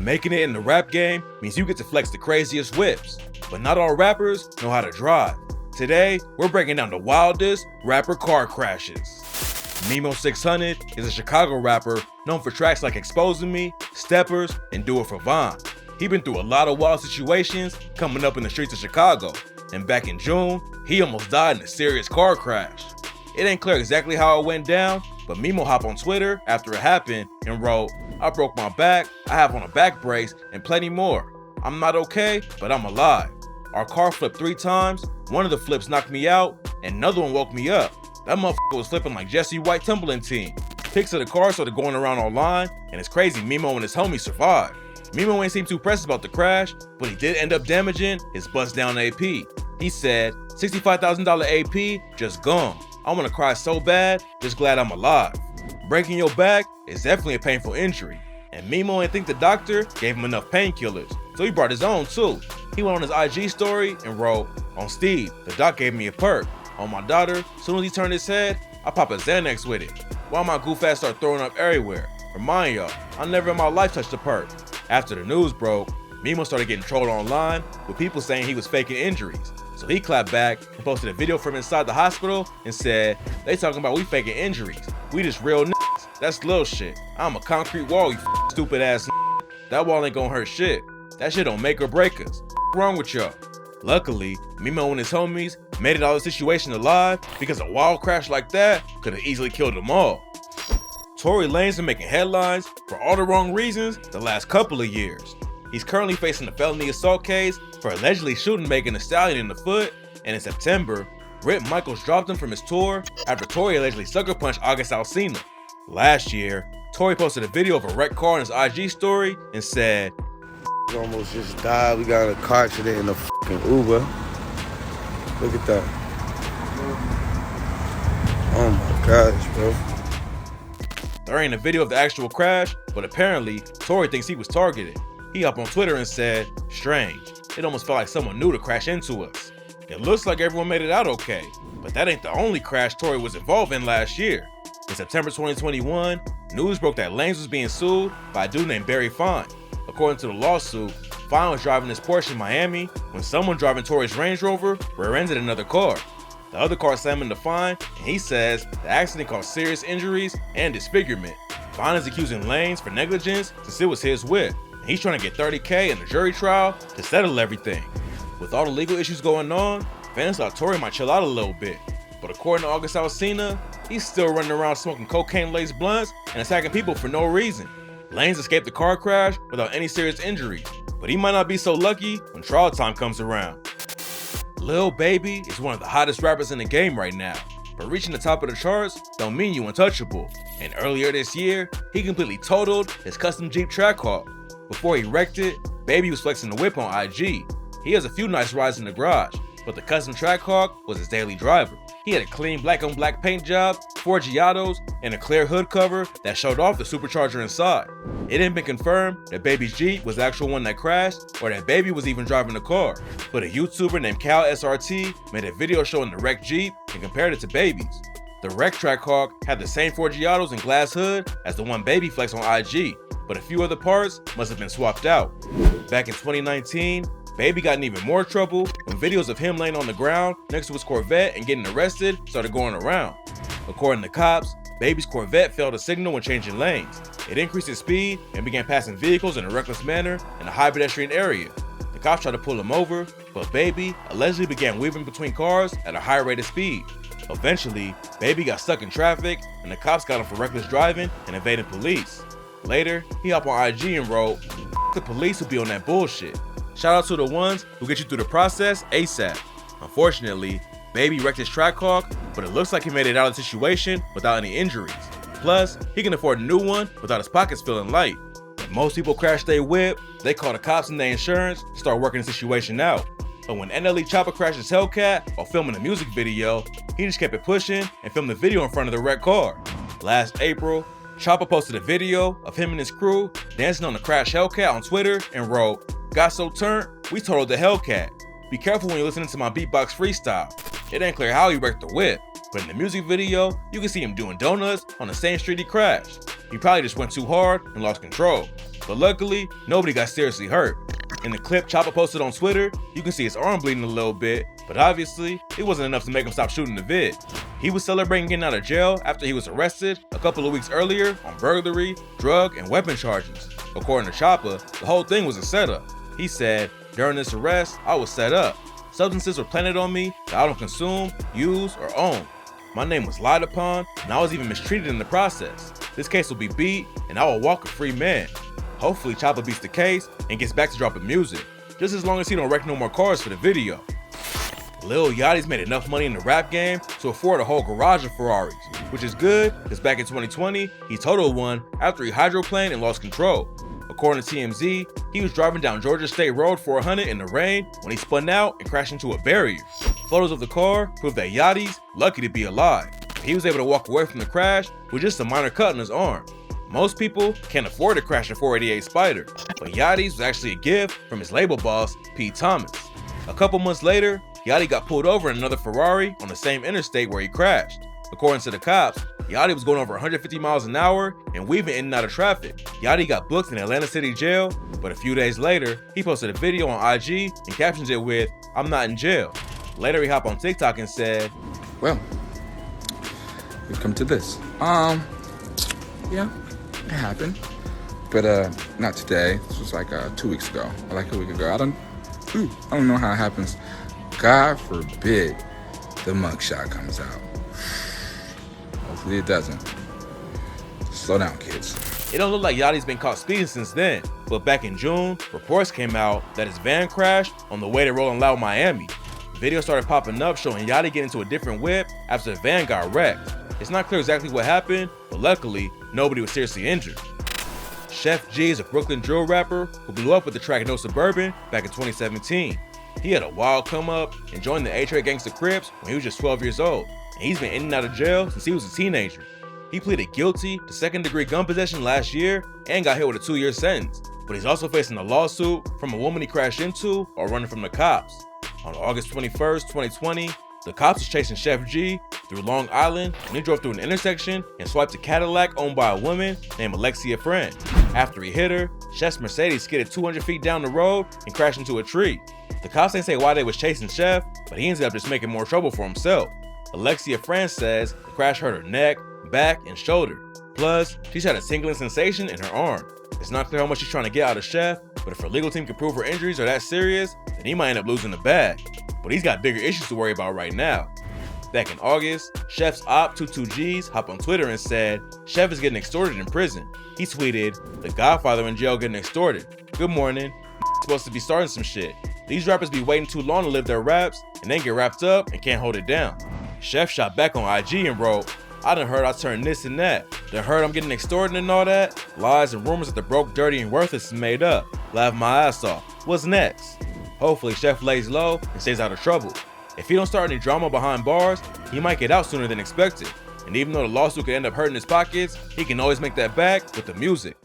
making it in the rap game means you get to flex the craziest whips, but not all rappers know how to drive. Today, we're breaking down the wildest rapper car crashes. Memo600 is a Chicago rapper known for tracks like Exposing Me, Steppers, and Do It For Vaughn. He been through a lot of wild situations coming up in the streets of Chicago, and back in June, he almost died in a serious car crash. It ain't clear exactly how it went down, but Memo hopped on Twitter after it happened and wrote, "I broke my back, I have on a back brace, and plenty more. I'm not okay, but I'm alive. Our car flipped 3 times, one of the flips knocked me out, and another one woke me up. That motherfucker was flipping like Jesse White tumbling team." Pics of the car started going around online, and it's crazy Memo and his homies survived. Memo ain't seem too pressed about the crash, but he did end up damaging his bust down AP. He said, $65,000 AP, just gone. I wanna cry so bad, just glad I'm alive. Breaking your back is definitely a painful injury, and Memo ain't think the doctor gave him enough painkillers, so he brought his own too. He went on his IG story and wrote, "On Steve, the doc gave me a perk. On my daughter, soon as he turned his head, I pop a Xanax with it. Why my goof ass start throwing up everywhere? Remind y'all, I never in my life touched a perk." After the news broke, Memo started getting trolled online with people saying he was faking injuries. So he clapped back and posted a video from inside the hospital and said, "They talking about we faking injuries. We just real niggas. That's little shit. I'm a concrete wall, you stupid ass n***. That wall ain't gonna hurt shit. That shit don't make or break us. Wrong with y'all." Luckily, Memo and his homies made it out of the situation alive because a wild crash like that could have easily killed them all. Tory Lanez been making headlines for all the wrong reasons the last couple of years. He's currently facing a felony assault case for allegedly shooting Megan Thee Stallion in the foot, and in September, Rip Michaels dropped him from his tour after Tory allegedly sucker punched August Alsina. Last year, Tory posted a video of a wrecked car on his IG story and said, "Almost just died. We got in a car accident in a fucking Uber. Look at that. Oh my gosh, bro." There ain't a video of the actual crash, but apparently, Tory thinks he was targeted. He hopped on Twitter and said, "Strange. It almost felt like someone new to crash into us. It looks like everyone made it out okay, but that ain't the only crash Tory was involved in last year." In September 2021, news broke that Lanez was being sued by a dude named Barry Fine. According to the lawsuit, Fine was driving his Porsche in Miami when someone driving Tory's Range Rover rear-ended another car. The other car slammed into Fine, and he says the accident caused serious injuries and disfigurement. Fine is accusing Lanez for negligence since it was his whip, and he's trying to get $30K in a jury trial to settle everything. With all the legal issues going on, fans thought Tory might chill out a little bit, but according to August Alsina, he's still running around smoking cocaine-laced blunts and attacking people for no reason. Lanez escaped the car crash without any serious injuries, but he might not be so lucky when trial time comes around. Lil Baby is one of the hottest rappers in the game right now, but reaching the top of the charts don't mean you untouchable. And earlier this year, he completely totaled his custom Jeep Trackhawk. Before he wrecked it, Baby was flexing the whip on IG. He has a few nice rides in the garage, but the custom Trackhawk was his daily driver. He had a clean black on black paint job, 4 Giottos, and a clear hood cover that showed off the supercharger inside. It hadn't been confirmed that Baby's Jeep was the actual one that crashed or that Baby was even driving the car, but a YouTuber named Cal SRT made a video showing the wrecked Jeep and compared it to Baby's. The wrecked Trackhawk had the same 4 Giottos and glass hood as the one Baby flexed on IG, but a few other parts must have been swapped out. Back in 2019, Baby got in even more trouble when videos of him laying on the ground next to his Corvette and getting arrested started going around. According to cops, Baby's Corvette failed a signal when changing lanes. It increased its speed and began passing vehicles in a reckless manner in a high pedestrian area. The cops tried to pull him over, but Baby allegedly began weaving between cars at a high rate of speed. Eventually, Baby got stuck in traffic and the cops got him for reckless driving and evading police. Later, he hopped on IG and wrote, "The police who be on that bullshit. Shout out to the ones who get you through the process ASAP." Unfortunately, Baby wrecked his Trackhawk, but it looks like he made it out of the situation without any injuries. Plus, he can afford a new one without his pockets feeling light. When most people crash their whip, they call the cops and their insurance to start working the situation out. But when NLE Choppa crashed his Hellcat while filming a music video, he just kept it pushing and filmed the video in front of the wrecked car. Last April, Choppa posted a video of him and his crew dancing on the crashed Hellcat on Twitter and wrote, "Got so turned, we totaled the Hellcat. Be careful when you're listening to my beatbox freestyle." It ain't clear how he wrecked the whip, but in the music video, you can see him doing donuts on the same street he crashed. He probably just went too hard and lost control. but luckily, nobody got seriously hurt. In the clip Choppa posted on Twitter, you can see his arm bleeding a little bit, but obviously, it wasn't enough to make him stop shooting the vid. He was celebrating getting out of jail after he was arrested a couple of weeks earlier on burglary, drug, and weapon charges. According to Choppa, the whole thing was a setup. He said, "During this arrest, I was set up. Substances were planted on me that I don't consume, use, or own. My name was lied upon, and I was even mistreated in the process. This case will be beat, and I will walk a free man." Hopefully Choppa beats the case and gets back to dropping music, just as long as he don't wreck no more cars for the video. Lil Yachty's made enough money in the rap game to afford a whole garage of Ferraris, which is good because back in 2020, he totaled one after he hydroplaned and lost control. According to TMZ, he was driving down Georgia State Road 400 in the rain when he spun out and crashed into a barrier. Photos of the car prove that Yachty's lucky to be alive. He was able to walk away from the crash with just a minor cut on his arm. Most people can't afford to crash a 488 Spider, but Yachty's was actually a gift from his label boss, Pete Thomas. A couple months later, Yachty got pulled over in another Ferrari on the same interstate where he crashed. According to the cops, Yachty was going over 150 miles an hour and weaving in and out of traffic. Yachty got booked in Atlanta City jail, but a few days later, he posted a video on IG and captions it with, "I'm not in jail." Later, he hopped on TikTok and said, "Well, we've come to this. Yeah, it happened, but not today. This was like 2 weeks ago, or like a week ago. I don't know how it happens. God forbid the mugshot comes out. Hopefully it doesn't. Slow down, kids." It don't look like Yachty's been caught speeding since then, but back in June, reports came out that his van crashed on the way to Rolling Loud, Miami. Videos started popping up showing Yachty get into a different whip after the van got wrecked. It's not clear exactly what happened, but luckily, nobody was seriously injured. Sheff G is a Brooklyn drill rapper who blew up with the track No Suburban back in 2017. He had a wild come up and joined the A-Trade Gangsta Crips when he was just 12 years old, and he's been in and out of jail since he was a teenager. He pleaded guilty to second-degree gun possession last year and got hit with a 2-year sentence, but he's also facing a lawsuit from a woman he crashed into or running from the cops. On August 21st, 2020, the cops was chasing Sheff G through Long Island when he drove through an intersection and swiped a Cadillac owned by a woman named Alexia Friend. After he hit her, Cheff's Mercedes skidded 200 feet down the road and crashed into a tree. The cops ain't say why they was chasing Sheff, but he ended up just making more trouble for himself. Alexia Friend says the crash hurt her neck, back, and shoulder. Plus, she's had a tingling sensation in her arm. It's not clear how much she's trying to get out of Sheff, but if her legal team can prove her injuries are that serious, then he might end up losing the bag. But he's got bigger issues to worry about right now. Back in August, Cheff's OPPS hopped on Twitter and said, "Sheff is getting extorted in prison." He tweeted, "The Godfather in jail getting extorted. Good morning. Supposed to be starting some shit. These rappers be waiting too long to live their raps and then get wrapped up and can't hold it down." Sheff shot back on IG and wrote, "I done heard I turned this and that. Done heard I'm getting extorted and all that. Lies and rumors that the broke, dirty, and worthless is made up. Laugh my ass off. What's next?" Hopefully Sheff lays low and stays out of trouble. If he don't start any drama behind bars, he might get out sooner than expected. And even though the lawsuit could end up hurting his pockets, he can always make that back with the music.